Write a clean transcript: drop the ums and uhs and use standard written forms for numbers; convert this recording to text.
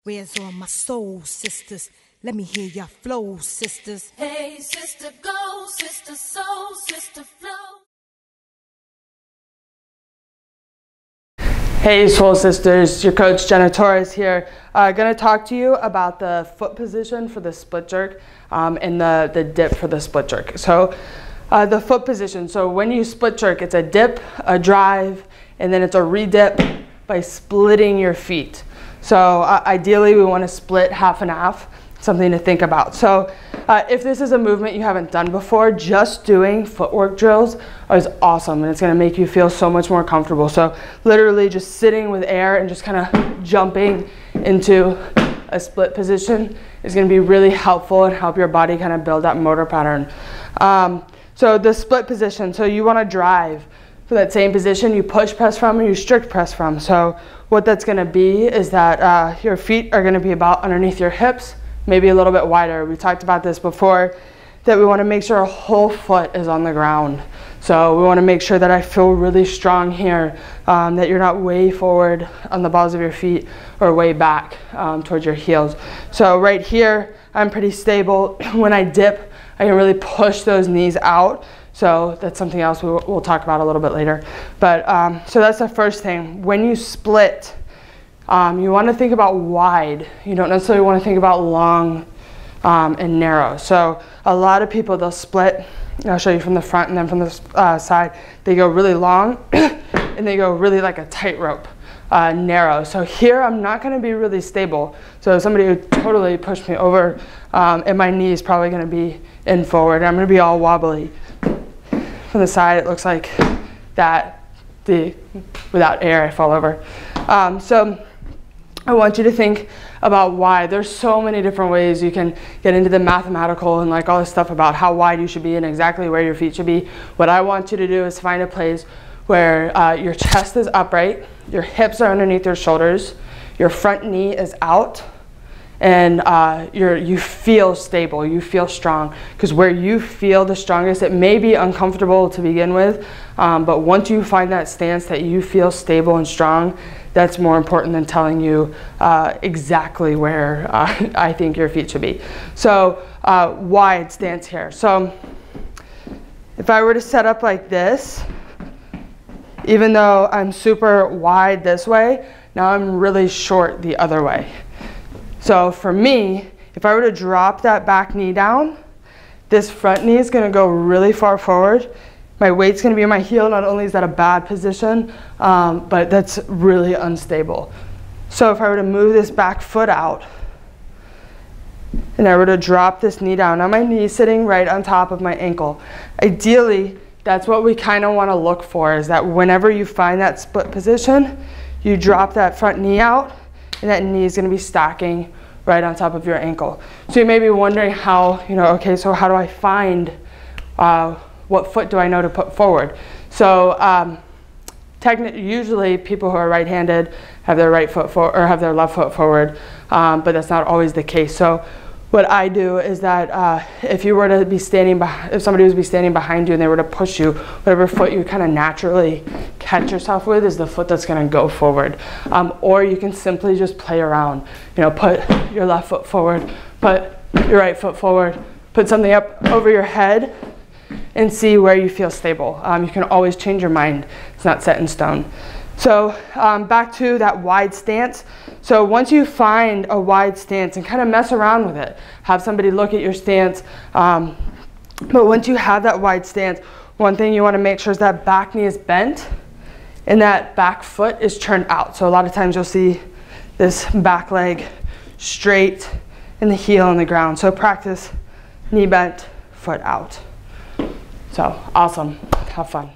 Where's all my soul sisters? Let me hear your flow, sisters. Hey, sister, go, sister, soul, sister, flow. Hey Swole Sisters, your coach Jenna here. Gonna talk to you about the foot position for the split jerk and the dip for the split jerk. So the foot position, so when you split jerk, it's a dip, a drive, and then it's a re-dip by splitting your feet. So ideally we want to split half and half, something to think about. So if this is a movement you haven't done before, just doing footwork drills is awesome, and it's going to make you feel so much more comfortable. So literally just sitting with air and just kind of jumping into a split position is going to be really helpful and help your body kind of build that motor pattern. So the split position, so you want to drive. For that same position, you push press from or you strict press from. So what that's going to be is that your feet are going to be about underneath your hips, maybe a little bit wider. We talked about this before, that we want to make sure our whole foot is on the ground. So we want to make sure that I feel really strong here, that you're not way forward on the balls of your feet or way back towards your heels. So right here, I'm pretty stable. When I dip, I can really push those knees out. So that's something else we'll talk about a little bit later. But so that's the first thing. When you split, you want to think about wide. You don't necessarily want to think about long and narrow. So a lot of people, they'll split. I'll show you from the front and then from the side. They go really long and they go really like a tightrope, narrow. So here I'm not going to be really stable. So somebody would totally push me over and my knee is probably going to be in forward. I'm going to be all wobbly. From the side, it looks like that. Without air, I fall over. So I want you to think about wide. There's so many different ways you can get into the mathematical and like all this stuff about how wide you should be and exactly where your feet should be. What I want you to do is find a place where your chest is upright, your hips are underneath your shoulders, your front knee is out, and you feel stable, you feel strong. Because where you feel the strongest, it may be uncomfortable to begin with, but once you find that stance that you feel stable and strong, that's more important than telling you exactly where I think your feet should be. So wide stance here. So if I were to set up like this, even though I'm super wide this way, now I'm really short the other way. So for me, if I were to drop that back knee down, this front knee is going to go really far forward. My weight's going to be in my heel. Not only is that a bad position, but that's really unstable. So if I were to move this back foot out, and I were to drop this knee down, now my knee is sitting right on top of my ankle. Ideally, that's what we kind of want to look for, is that whenever you find that split position, you drop that front knee out, and that knee is going to be stacking right on top of your ankle. So you may be wondering how, okay, so how do I find, what foot do I know to put forward? So usually people who are right-handed have their right foot forward, or have their left foot forward, but that's not always the case. So what I do is that if you were to be standing if somebody was to be standing behind you and they were to push you, whatever foot you kind of naturally catch yourself with is the foot that's going to go forward. Or you can simply just play around. Put your left foot forward, put your right foot forward, put something up over your head, and see where you feel stable. You can always change your mind. It's not set in stone. So back to that wide stance. So once you find a wide stance and kind of mess around with it, have somebody look at your stance. But once you have that wide stance, one thing you want to make sure is that back knee is bent and that back foot is turned out. So a lot of times you'll see this back leg straight and the heel on the ground. So practice knee bent, foot out. So awesome. Have fun.